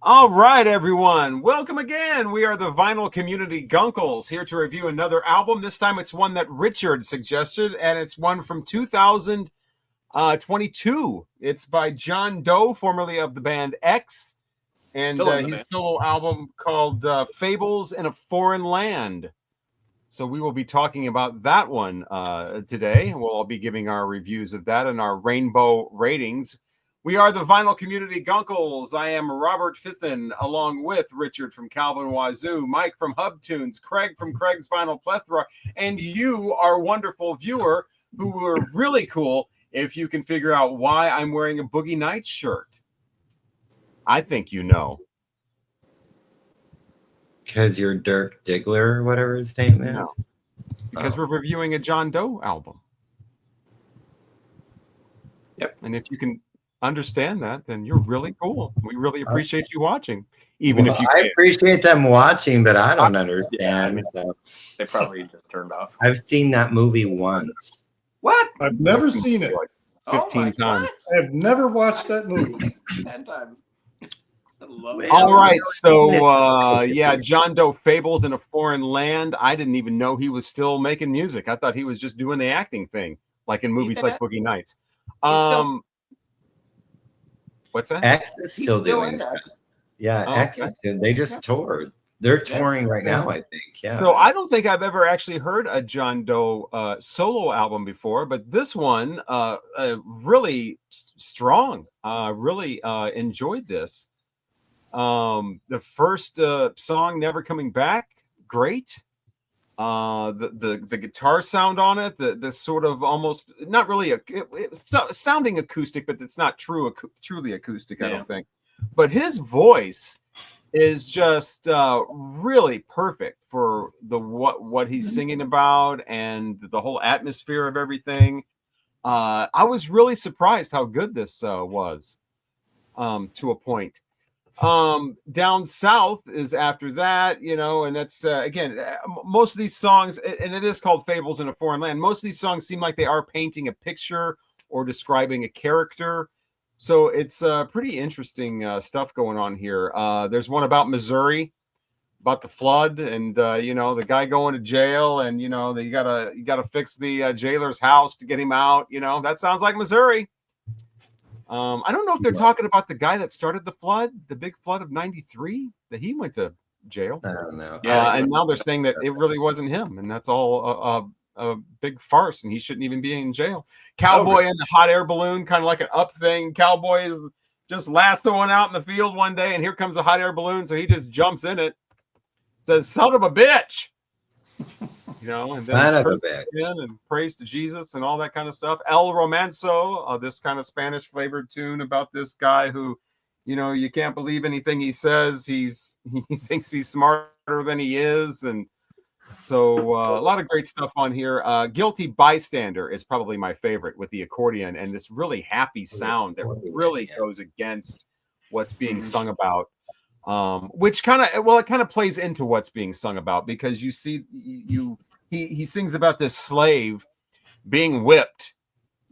All right, everyone. Welcome again. We are the Vinyl Community Guncles here to review another album. This time it's one that Richard suggested, and it's one from 2022. It's by John Doe, formerly of the band X, and his solo album called Fables in a Foreign Land. So we will be talking about that one today. We'll all be giving our reviews of that and our rainbow ratings. We are the Vinyl Community Guncles. I am Robert Fithen, along with Richard from Calvin Wazoo, Mike from Hub Tunes, Craig from Craig's Vinyl Plethora, and you, our wonderful viewer, who were really cool if you can figure out why I'm wearing a Boogie Nights shirt. I think you know. Because you're Dirk Diggler or whatever his name is? No. Because we're reviewing a John Doe album. Yep. And if you can understand that, then you're really cool. We really appreciate you watching, even if you can't. I appreciate them watching, but I don't understand. Yeah, I mean, so. They probably just turned off. I've seen that movie once. What? I've never seen it. Like 15 times. I have never watched that movie. 10 times. I love it. All right, so yeah, John Doe, Fables in a Foreign Land. I didn't even know he was still making music. I thought he was just doing the acting thing, like in movies like Boogie Nights. What's that? X is still doing that. Yeah, X is good. They just toured. They're touring right now, I think. Yeah. So I don't think I've ever actually heard a John Doe solo album before, but this one really strong. Really enjoyed this. The first song, Never Coming Back, great. The guitar sound on it, the sort of almost not really it's sounding acoustic, but it's not truly acoustic, I don't think. But his voice is just really perfect for the what he's singing about and the whole atmosphere of everything. I was really surprised how good this was to a point. Down South is after that, and that's again, most of these songs, and it is called Fables in a Foreign Land. Most of these songs seem like they are painting a picture or describing a character. So it's pretty interesting stuff going on here. There's one about Missouri, about the flood, and the guy going to jail, and you gotta fix the jailer's house to get him out. That sounds like Missouri. I don't know if they're talking about the guy that started the flood, the big flood of '93, that he went to jail. I don't know. And now they're saying that it really wasn't him, and that's all a big farce, and he shouldn't even be in jail. Cowboy in the hot air balloon, kind of like an up thing. Cowboy is just lassoing out in the field one day, and here comes a hot air balloon, so he just jumps in it. Says, "Son of a bitch." And then and praise to Jesus and all that kind of stuff. El Romanzo, this kind of Spanish flavored tune about this guy who, you can't believe anything he says. He thinks he's smarter than he is. And so a lot of great stuff on here. Guilty Bystander is probably my favorite with the accordion and this really happy sound that really goes against what's being sung about. Which it kind of plays into what's being sung about, because you see he sings about this slave being whipped,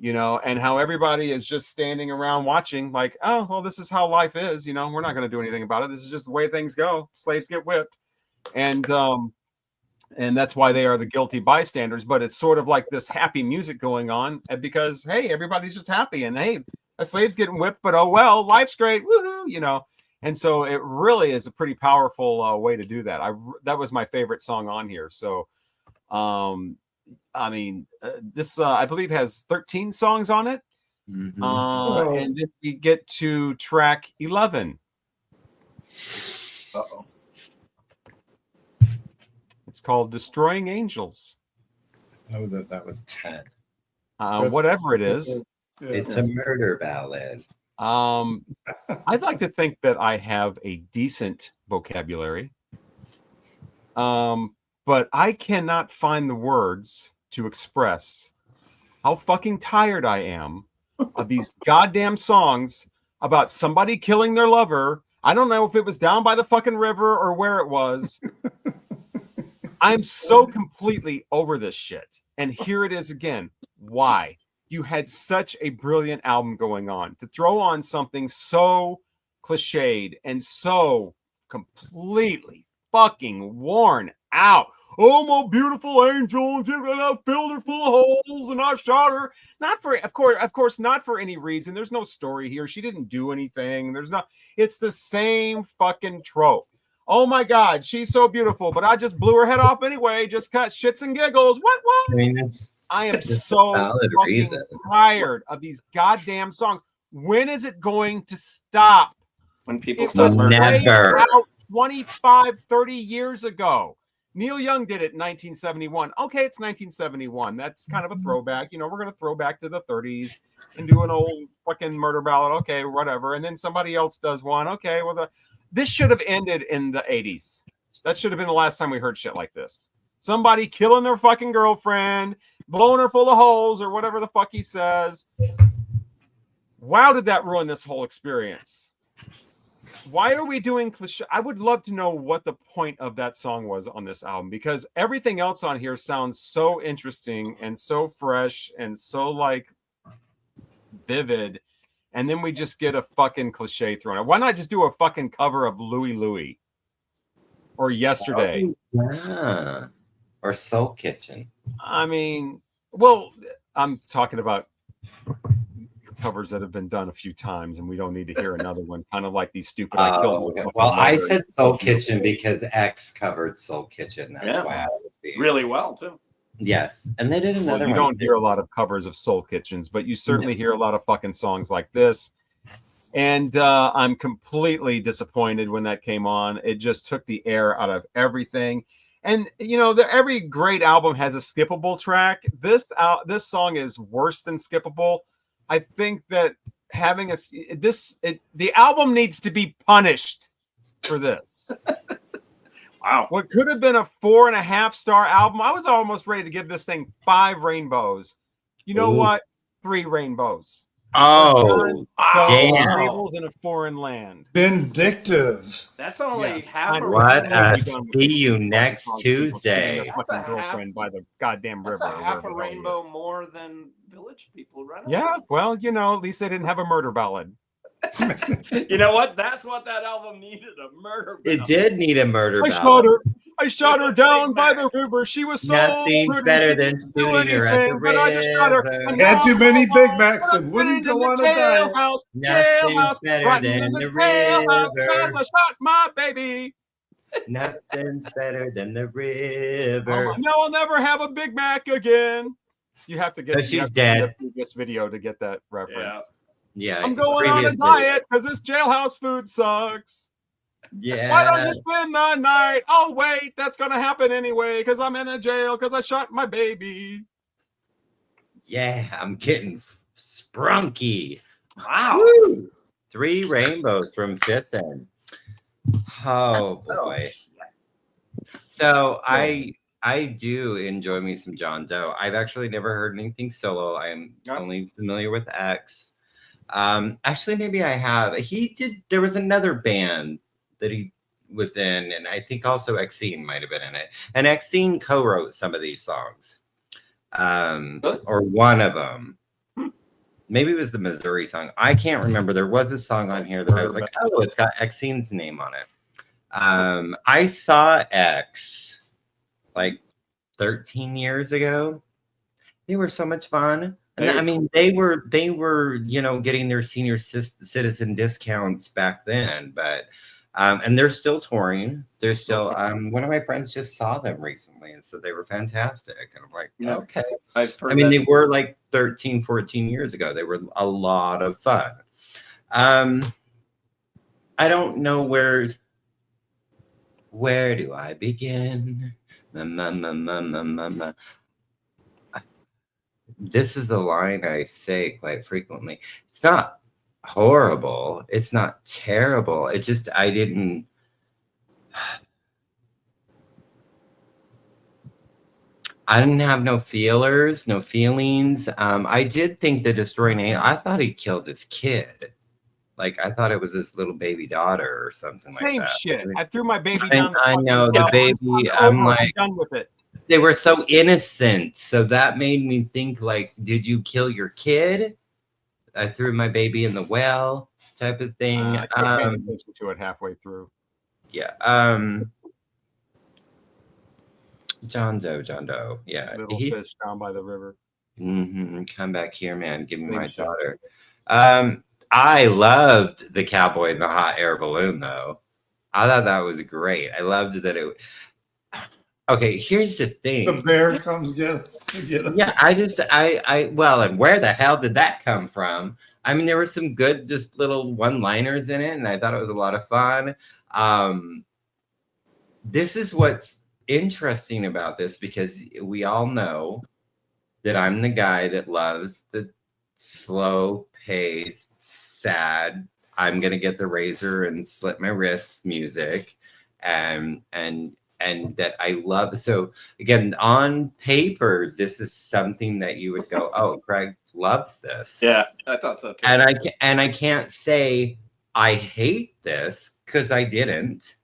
and how everybody is just standing around watching like, oh, well, this is how life is. We're not going to do anything about it. This is just the way things go. Slaves get whipped. And that's why they are the guilty bystanders. But it's sort of like this happy music going on because, hey, everybody's just happy. And hey, a slave's getting whipped, but oh, well, life's great. Woohoo, And so it really is a pretty powerful way to do that. That was my favorite song on here. So, this I believe has 13 songs on it. Mm-hmm. And then we get to track 11. Uh-oh. It's called "Destroying Angels." Oh, that was 10. Whatever it is. It's a murder ballad. I'd like to think that I have a decent vocabulary, but I cannot find the words to express how fucking tired I am of these goddamn songs about somebody killing their lover. I don't know if it was down by the fucking river or where it was. I'm so completely over this shit. And here it is again. Why? You had such a brilliant album going on. To throw on something so cliched and so completely fucking worn out. Oh, my beautiful angel, you're gonna fill her full of holes, and I shot her. Not for, of course, not for any reason. There's no story here. She didn't do anything. There's not. It's the same fucking trope. Oh my God, she's so beautiful, but I just blew her head off anyway. Just cut shits and giggles. What? I mean, I am so fucking tired of these goddamn songs. When is it going to stop? When people stop never out 25, 30 years ago. Neil Young did it in 1971. Okay, it's 1971. That's kind of a throwback. You know, we're going to throw back to the 30s and do an old fucking murder ballad. Okay, whatever. And then somebody else does one. Okay, well, this should have ended in the 80s. That should have been the last time we heard shit like this. Somebody killing their fucking girlfriend, blowing her full of holes, or whatever the fuck he says. Wow, did that ruin this whole experience? Why are we doing cliche? I would love to know what the point of that song was on this album, because everything else on here sounds so interesting and so fresh and so like vivid. And then we just get a fucking cliche thrown out. Why not just do a fucking cover of Louie Louie or Yesterday? Oh, yeah. Or Soul Kitchen. I mean, well, I'm talking about covers that have been done a few times, and we don't need to hear another one. Kind of like these stupid. Well, I said Soul Kitchen because X covered Soul Kitchen. That's why I was being really well too. Yes, and they did another one. You don't hear a lot of covers of Soul Kitchens, but you certainly hear a lot of fucking songs like this. And I'm completely disappointed when that came on. It just took the air out of everything. And you know, every great album has a skippable track. This song is worse than skippable. I think that having the album needs to be punished for this. Wow. What could have been a 4.5-star album, I was almost ready to give this thing 5 rainbows. You know what? 3 rainbows. Oh, damn. Fables in a Foreign Land. Vindictive. That's only half a what see you next Tuesday. Fucking girlfriend by the goddamn river. That's a half a rainbow more than Village People, right? Yeah, well, you know, at least they didn't have a murder ballad. You know what? That's what that album needed, a murder ballad. It did need a murder ballad. I shot her down by the river. She was so Nothing's better than shooting her at the river. I just shot her. Had too many Big Macs and wouldn't go on a diet. Nothing's better than the river. I shot my baby. Nothing's better than the river. No, I'll never have a Big Mac again. You have to get. She's dead. This video to get that reference. Yeah. I'm going on a diet because this jailhouse food sucks. Yeah. Why don't you spend the night? Oh, wait, that's going to happen anyway because I'm in a jail because I shot my baby. Yeah, I'm getting sprunky. Wow. Woo! 3 rainbows from Fifth End. Oh, boy. So I do enjoy me some John Doe. I've actually never heard anything solo. I am only familiar with X. Actually, maybe I have. There was another band that he was in, and I think also Exene might have been in it. And Exene co-wrote some of these songs, or one of them. Maybe it was the Missouri song. I can't remember. There was a song on here that I was like, oh, it's got Exene's name on it. I saw X like 13 years ago. They were so much fun. And I mean, they were, you know, getting their senior citizen discounts back then, but and they're still touring. They're still one of my friends just saw them recently and said they were fantastic. And I'm like, okay. I mean, they were like 13, 14 years ago. They were a lot of fun. I don't know where do I begin? This is a line I say quite frequently. It's not horrible. It's not terrible. It just, I didn't have no feelers, no feelings. I did think the Destroying Angel, I thought he killed his kid. Like, I thought it was his little baby daughter or something like that. Same shit. I threw my baby down. I know, the baby, I'm like, done with it. They were so innocent. So that made me think, like, did you kill your kid? I threw my baby in the well. type of thing. I kept paying attention to it halfway through. Yeah. John Doe. Yeah. Little fish down by the river. Come back here, man. Give me Same my show. daughter. I loved the cowboy in the hot air balloon, though. I thought that was great. I loved that it. Okay, here's the thing. The bear comes get him. Yeah, well, and where the hell did that come from? I mean, there were some good, just little one-liners in it, and I thought it was a lot of fun. This is what's interesting about this, because we all know that I'm the guy that loves the slow-paced, sad, I'm gonna get the razor and slit my wrists music, and that I love. So again, on paper, this is something that you would go, oh, Craig loves this. Yeah, I thought so too. And I can't say I hate this, because I didn't,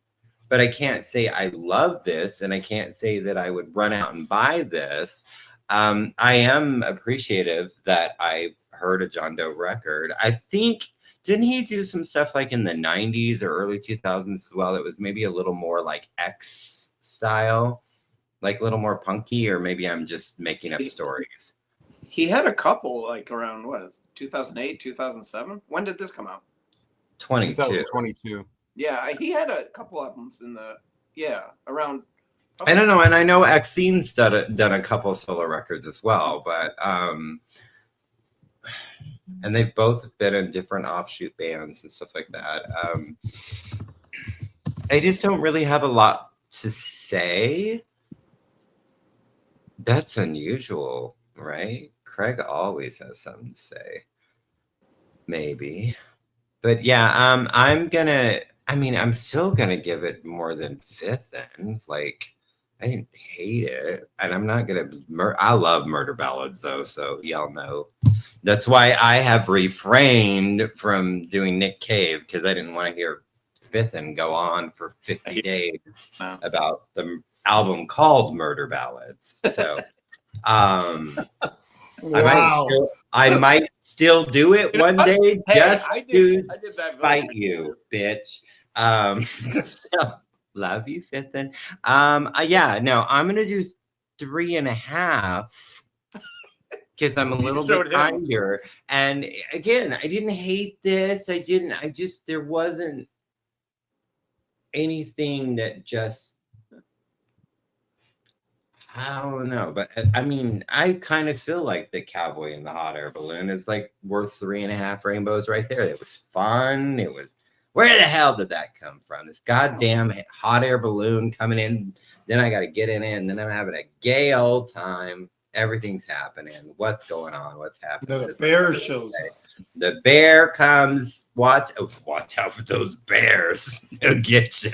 but I can't say I love this, and I can't say that I would run out and buy this. I am appreciative that I've heard a John Doe record. I think, didn't he do some stuff like in the 90s or early 2000s as well? It was maybe a little more like X style, like a little more punky, or maybe I'm just making up stories. He had a couple like around 2008, 2007. When did this come out? 2022. Yeah, he had a couple albums in the around. I don't know, and I know Xene's done a couple solo records as well, but and they've both been in different offshoot bands and stuff like that. I just don't really have a lot to say. That's unusual, right? Craig always has something to say. Maybe. But yeah, I'm still gonna give it more than Fifth End. Like, I didn't hate it, and I'm not gonna. I love murder ballads though, so y'all know. That's why I have refrained from doing Nick Cave, because I didn't want to hear Fifth End go on for 50 days about the album called Murder Ballads. So, Wow. I might still do it one day, just to I did that spite you, bitch. So, love you, Fifth End. Yeah, no, I'm gonna do 3.5 because I'm a little bit kinder. And again, I didn't hate this. There wasn't anything that just, I don't know. But I mean, I kind of feel like the Cowboy in the Hot Air Balloon is like worth 3.5 rainbows right there. It was fun. It was, where the hell did that come from? This goddamn hot air balloon coming in. Then I got to get in it, and then I'm having a gay old time. Everything's happening. What's going on? What's happening? The bear shows up. The bear comes. Watch out for those bears. They'll get you.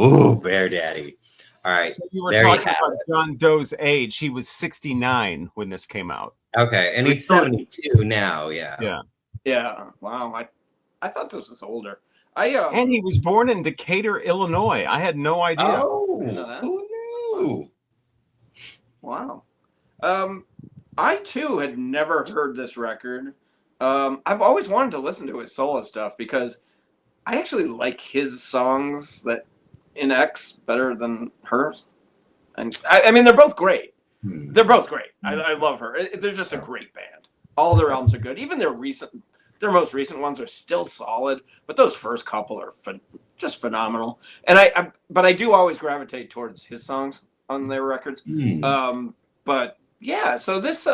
Ooh, bear daddy. All right. So you were talking about John Doe's age. He was 69 when this came out. Okay, and he's 72 now. Yeah. Yeah. Yeah. Wow. I thought this was older. And he was born in Decatur, Illinois. I had no idea. Oh, who knew? Wow. I too had never heard this record. I've always wanted to listen to his solo stuff because I actually like his songs that in X better than hers. And I mean, they're both great. They're both great. I love her. They're just a great band. All their albums are good. Even their most recent ones are still solid, but those first couple are just phenomenal. And but I do always gravitate towards his songs on their records. But yeah, so this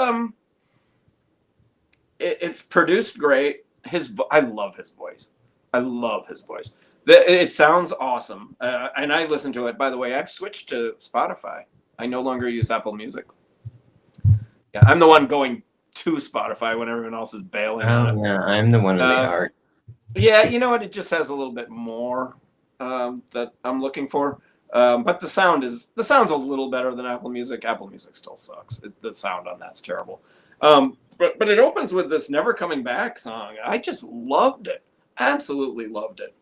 it's produced great. I love his voice. It sounds awesome, and I listen to it. By the way, I've switched to Spotify. I no longer use Apple Music. Yeah, I'm the one going to Spotify when everyone else is bailing on it. Yeah, I'm the one in the heart. Yeah, you know what? It just has a little bit more that I'm looking for. But the sound's a little better than Apple Music. Apple Music still sucks. The sound on that's terrible. But it opens with this "Never Coming Back" song. I just loved it. Absolutely loved it.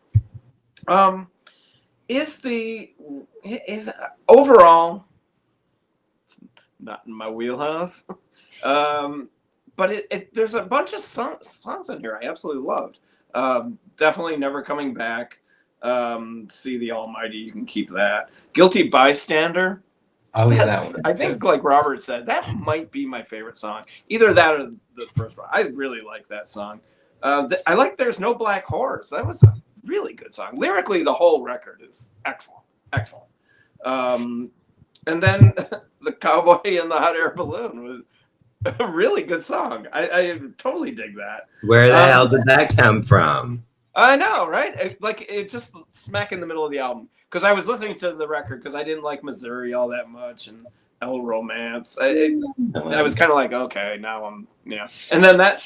Is overall, it's not in my wheelhouse. but there's a bunch of songs in here I absolutely loved. Definitely Never Coming Back. See the Almighty, you can keep that. Guilty Bystander. Oh yeah, that one. I think, like Robert said, that might be my favorite song. Either that or the first one. I really like that song. I like There's No Black Horse. That was a really good song. Lyrically, the whole record is excellent. Excellent. And then The Cowboy and the Hot Air Balloon was a really good song. I totally dig that. Where the hell did that come from? I know, right? It just smack in the middle of the album. Because I was listening to the record because I didn't like Missouri all that much and El Romance. I was kind of like, okay, now I'm, And then that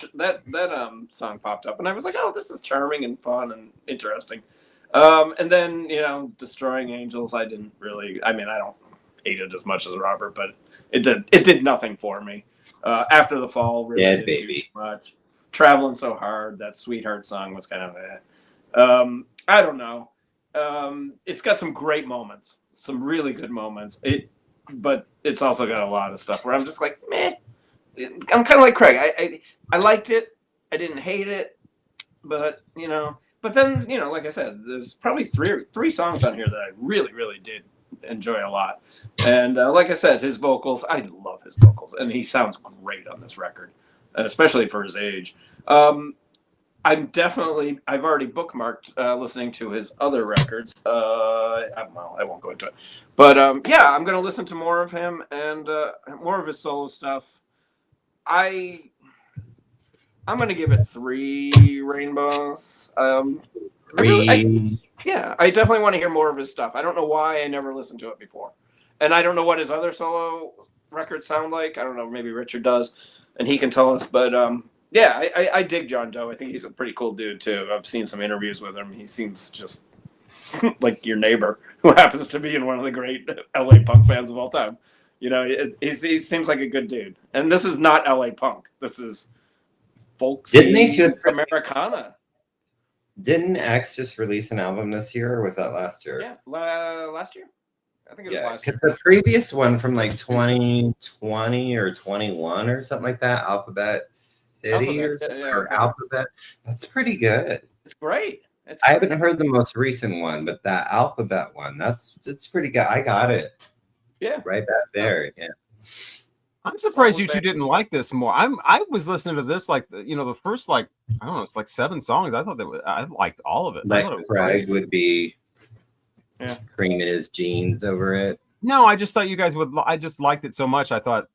song popped up, and I was like, oh, this is charming and fun and interesting. And then Destroying Angels, I didn't really. I mean, I don't hate it as much as Robert, but it did nothing for me. After the Fall, really didn't do much. Traveling So Hard, that Sweetheart song was kind of I don't know. It's got some great moments, some really good moments. But it's also got a lot of stuff where I'm just like, meh. I'm kind of like Craig. I liked it. I didn't hate it, but But then like I said, there's probably three songs on here that I really, really did enjoy a lot. And like I said, his vocals, I love his vocals, and he sounds great on this record, especially for his age. I've already bookmarked listening to his other records. I won't go into it, but I'm going to listen to more of him and more of his solo stuff. I'm going to give it 3 rainbows. I definitely want to hear more of his stuff. I don't know why I never listened to it before, and I don't know what his other solo records sound like. I don't know. Maybe Richard does, and he can tell us. But I dig John Doe. I think he's a pretty cool dude too. I've seen some interviews with him. He seems just like your neighbor who happens to be in one of the great LA punk bands of all time. He seems like a good dude. And this is not LA punk. This is folksy Americana. Didn't X just release an album this year, or was that last year? Yeah, last year. I think it was last year. Because the previous one from like 2020 or 21 or something like that, Alphabet City or Alphabet, that's pretty good. It's great. I haven't heard the most recent one, but that Alphabet one, it's pretty good. I got it. Yeah. Right back there. Yeah. I'm surprised you two didn't like this more. I was listening to this the first I don't know, it's like 7 songs. I thought I liked all of it. Like Craig would be creaming his jeans over it. No, I just thought you guys would. I just liked it so much. I thought,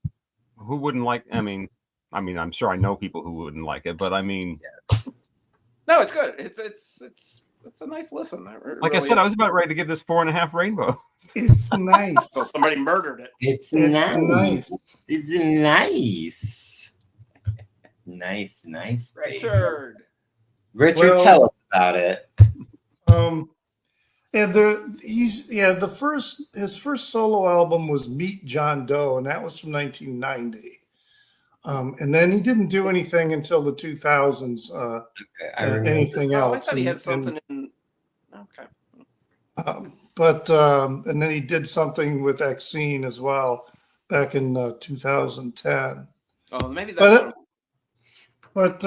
who wouldn't like? I mean, I'm sure I know people who wouldn't like it, but I mean, no, it's good. It's a nice listen. Like I said, I was about ready to give this 4.5 rainbows. It's nice. So somebody murdered it. It's nice. It's nice. Nice. Richard, tell us about it. And his first solo album was Meet John Doe, and that was from 1990. And then he didn't do anything until the 2000s. Anything else? I thought he had something in. Okay. And then he did something with Exene as well back in 2010. Oh, maybe that's. But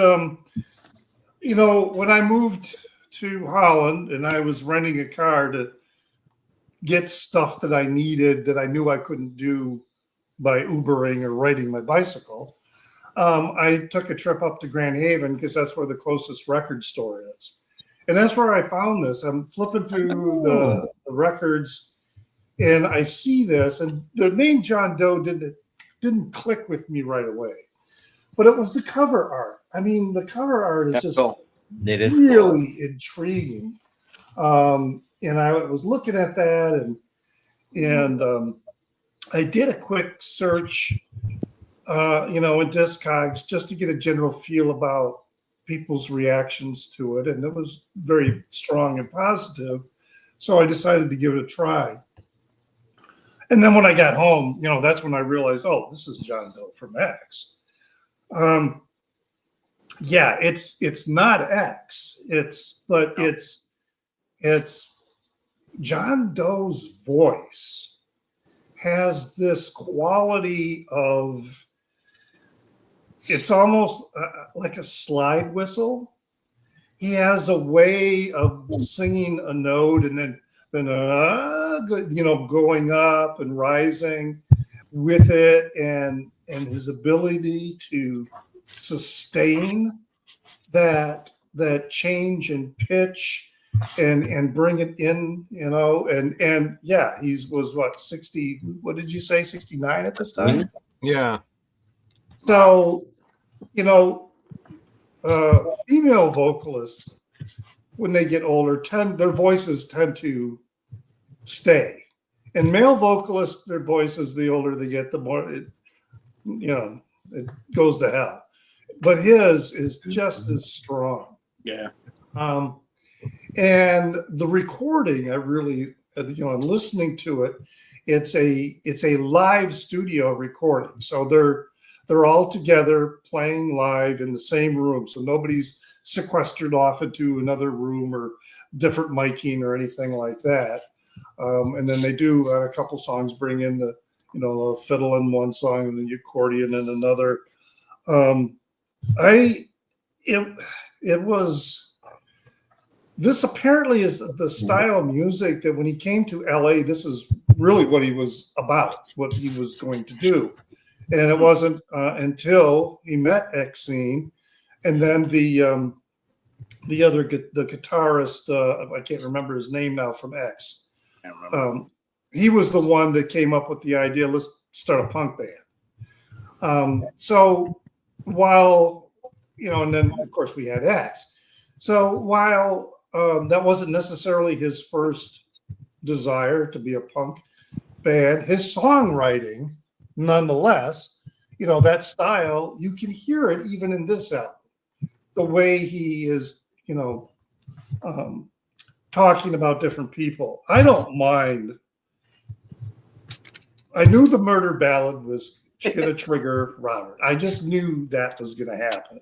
when I moved to Holland and I was renting a car to get stuff that I needed that I knew I couldn't do by Ubering or riding my bicycle, I took a trip up to Grand Haven because that's where the closest record store is. And that's where I found this. I'm flipping through the records and I see this, and the name John Doe didn't click with me right away. But it was the cover art. I mean, the cover art is just really intriguing. And I was looking at that and I did a quick search in Discogs just to get a general feel about people's reactions to it, and it was very strong and positive. So I decided to give it a try. And then when I got home, that's when I realized, oh, this is John Doe from X. It's not X. It's John Doe's voice has this quality of it's almost like a slide whistle. He has a way of singing a note and then going up and rising with it, and his ability to sustain that change in pitch and bring it in, and yeah, was what, 60, what did you say, 69 at this time? Yeah. So, female vocalists, when they get older, their voices tend to stay. And male vocalists, their voices, the older they get, the more it goes to hell. But his is just as strong. Yeah. And the recording, I really, listening to it, it's a live studio recording. So they're all together playing live in the same room. So nobody's sequestered off into another room or different miking or anything like that. And then they do a couple songs bring in the fiddle in one song and the accordion in another. This apparently is the style of music that when he came to LA, this is really what he was about, what he was going to do. And it wasn't until he met Exene, and then the guitarist, I can't remember his name now, from X. He was the one that came up with the idea, let's start a punk band. So while, and then of course we had X. So while that wasn't necessarily his first desire to be a punk band, his songwriting, nonetheless, that style, you can hear it even in this album. The way he is, talking about different people. I don't mind. I knew the murder ballad was going to trigger Robert. I just knew that was going to happen.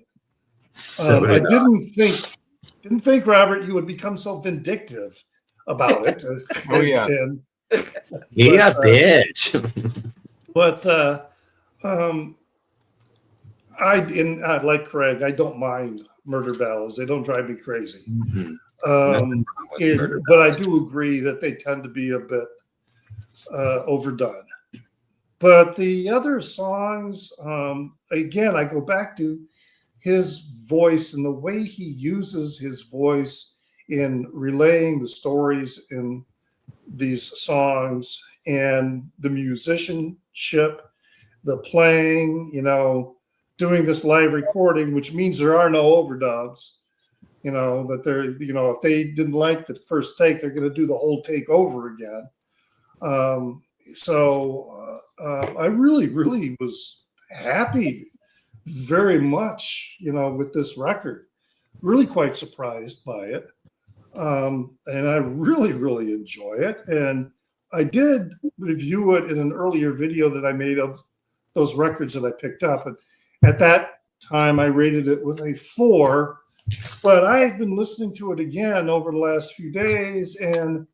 I didn't think, Robert, you would become so vindictive about it. Oh yeah. Yeah, bitch. But I like Craig. I don't mind murder ballads. They don't drive me crazy. Mm-hmm. But I do agree that they tend to be a bit overdone. But the other songs, again, I go back to his voice and the way he uses his voice in relaying the stories in these songs, and the musicianship, the playing, doing this live recording, which means there are no overdubs. That they're, if they didn't like the first take, they're going to do the whole take over again. I really, really was happy very much, with this record. Really quite surprised by it. And I really, really enjoy it. And I did review it in an earlier video that I made of those records that I picked up. And at that time, I rated it with a 4. But I've been listening to it again over the last few days, and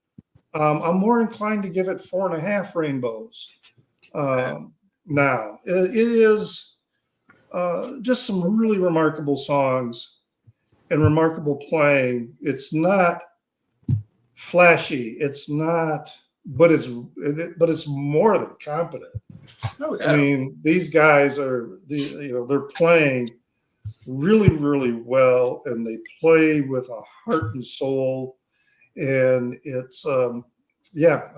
I'm more inclined to give it 4.5 rainbows. Now, it is just some really remarkable songs and remarkable playing. It's not flashy. It's not, but it's more than competent. Oh, yeah. I mean, these guys they're playing really, really well, and they play with a heart and soul, and it's I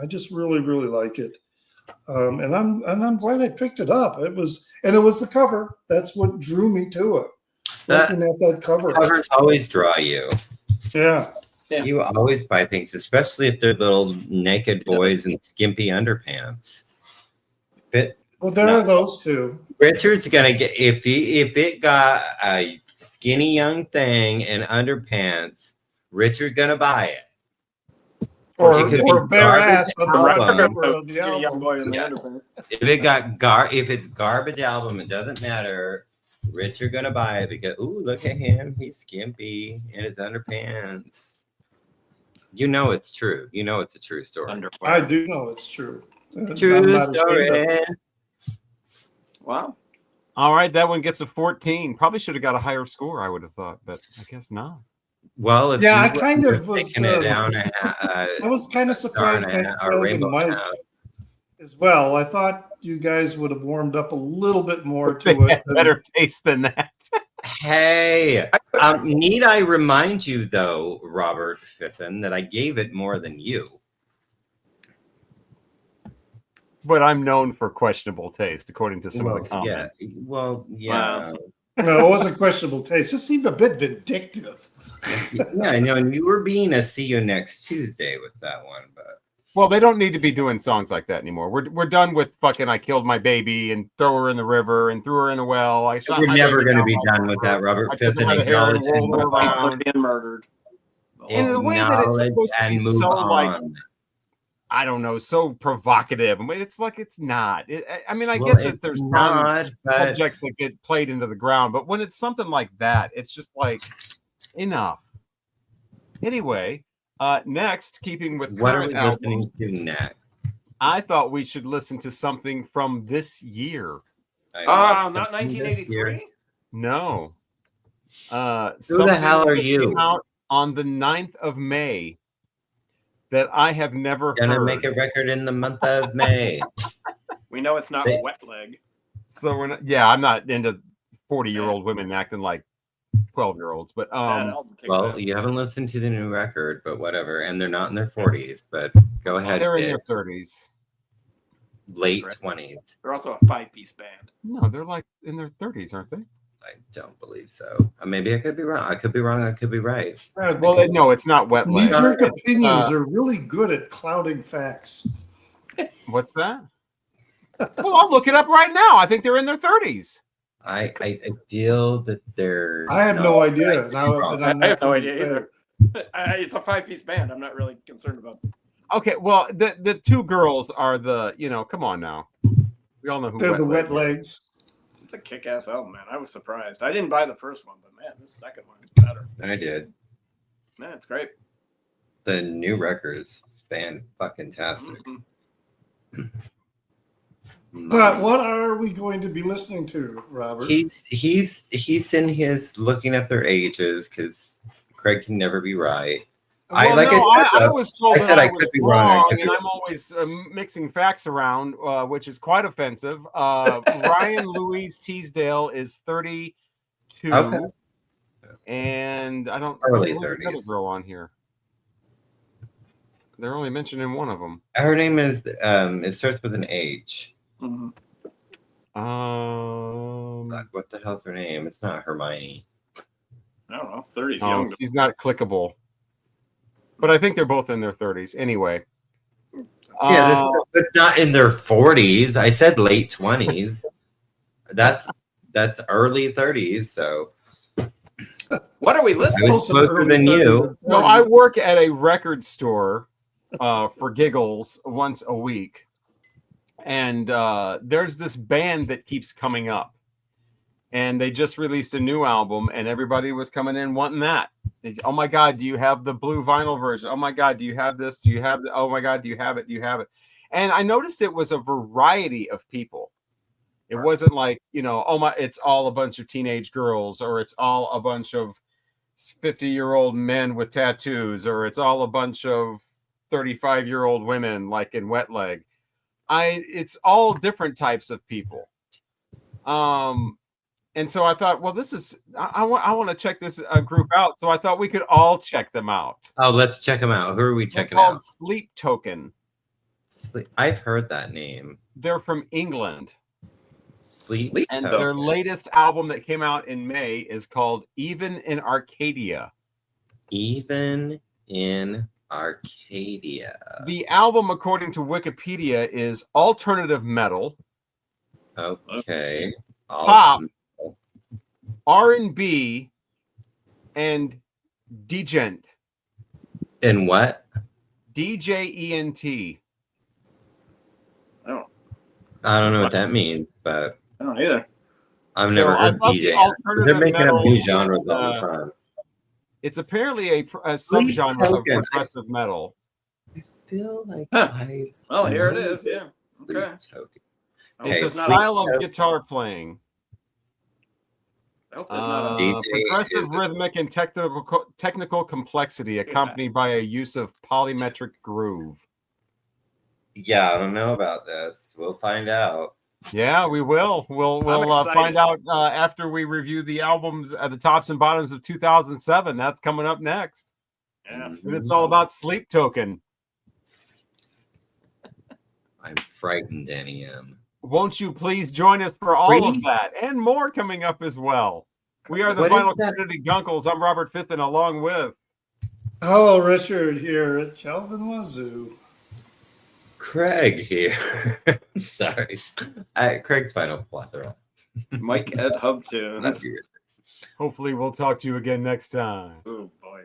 just really, really like it, and I'm glad I picked it up. It was the cover. That's what drew me to it. Looking at that cover. Covers always draw you. Yeah. You always buy things, especially if they're little naked boys in skimpy underpants. Well, there are those two. Richard's gonna get if it got a skinny young thing in underpants. Richard gonna buy it. Or it could a bare ass on the album. cover of the Young album. boy in the underpants. If it's garbage album, it doesn't matter. Richard gonna buy it because look at him, he's skimpy in his underpants. It's true. It's a true story. Underwear. I do know it's true. True story. Wow. All right, that one gets a 14. Probably should have got a higher score, I would have thought, but I guess not. Well, if Yeah, you I kind were of was. taking it down I was kind of star and surprised a by half, or Craig rainbow and and a Mike half. as well. I thought you guys would have warmed up a little bit more They to it. had better taste than that. Hey, need I remind you though, Robert Fiffin, that I gave it more than you. But I'm known for questionable taste, according to some of the comments. Yeah. Well, yeah. No, it wasn't questionable taste. It just seemed a bit vindictive. Yeah, I know. And you were being a see you next Tuesday with that one, but Well, they don't need to be doing songs like that anymore. We're done with fucking I killed my baby and throw her in the river and threw her in a well. I shot we're my never baby going to down be my done with that, Robert I took Fiffin. her by the hair and Acknowledge and rolled her move around. People are on. being murdered. In the way that it's supposed to be move so like on. I don't know, so provocative. I mean, it's like it's not. I mean, I Well, get that it's there's not, but subjects that get played into the ground, but when it's something like that, it's just like enough. Anyway, next, keeping with what are we current albums, listening to next? I thought we should listen to something from this year. Not 1983. No. Who the hell are you? Came out on the 9th of May that I have never Gonna heard. make a record in the month of May. We know it's not Wet Leg. So we're not, yeah, I'm not into 40-year-old women acting like 12-year-olds, but well, you haven't listened to the new record, but whatever. And they're not in their 40s, but go ahead. They're in their 30s. Late 20s. They're also a 5-piece band. No, they're like in their 30s, aren't they? I don't believe so. Maybe I could be wrong. I could be wrong. I could be right. Well, no, it's not Wet Leg. Knee-jerk opinions are really good at clouding facts. What's that? Well, I'll look it up right now. I think they're in their 30s. I feel that they're. I have no idea. I have no idea either. It's a 5-piece band. I'm not really concerned about. Okay, well, the two girls are come on now. We all know who they're the Wet Wet Legs. It's a kick-ass album, man. I was surprised. I didn't buy the first one, but man, this second one is better. I did. Man, it's great. The new record is fan-fucking-tastic. But what are we going to be listening to, Robert? He's in his looking at their ages because Craig can never be right. Well, I was told I said I could be wrong, and I'm always mixing facts around, which is quite offensive. Ryan Louise Teasdale is 32, okay. And I don't early who's 30s. the other girl on here. They're only mentioning one of them. Her name is it starts with an H. Mm-hmm. What the hell's her name? It's not Hermione. I don't know. 30's young. She's not clickable. But I think they're both in their 30s. Anyway. Yeah, but not in their 40s. I said late 20s. That's early 30s. So what are we I listening was closer than you. No, I work at a record store for giggles once a week. And there's this band that keeps coming up. And they just released a new album, and everybody was coming in wanting that. Oh my God, do you have the blue vinyl version? Oh my God, do you have this? Do you have the, oh my God, do you have it? Do you have it? And I noticed it was a variety of people. It wasn't like, it's all a bunch of teenage girls, or it's all a bunch of 50-year-old men with tattoos, or it's all a bunch of 35-year-old women like in Wet Leg. It's all different types of people. And so I thought, well, this is I want to check this group out. So I thought we could all check them out. Oh, let's check them out. Who are we checking They're called out? Sleep Token. I've heard that name. They're from England. Sleep And Token. their latest album that came out in May is called Even in Arcadia. Even in Arcadia. The album, according to Wikipedia, is alternative metal, Okay. pop, R&B, and djent. And what? DJENT. I don't know what that means, but I don't either. I've So never I heard thought the DJ. alternative They're making metal up new is, genres all the time. It's apparently a Sleep subgenre Token. of progressive metal. I feel like Well, here it is. Yeah. Sleep Okay. Token. It's Okay, a Sleep style of Token. guitar playing. I hope there's not a DJ Progressive is- rhythmic and technical complexity accompanied by a use of polymetric groove. Yeah, I don't know about this. We'll find out. Yeah, we will. We'll excited. find out after we review the albums at the tops and bottoms of 2007. That's coming up next. yeah. And it's all about Sleep Token. I'm frightened, NEM. Won't you please join us for all of Please? that and more coming up as well? We are the What is Vinyl that? Community Guncles. I'm Robert Fitton, along with Hello, Richard here at Kelvin Wazoo. Craig here. Sorry. Craig's final plethora. Mike Ed Hub Love Tunes. you. hopefully we'll talk to you again next time. Oh boy.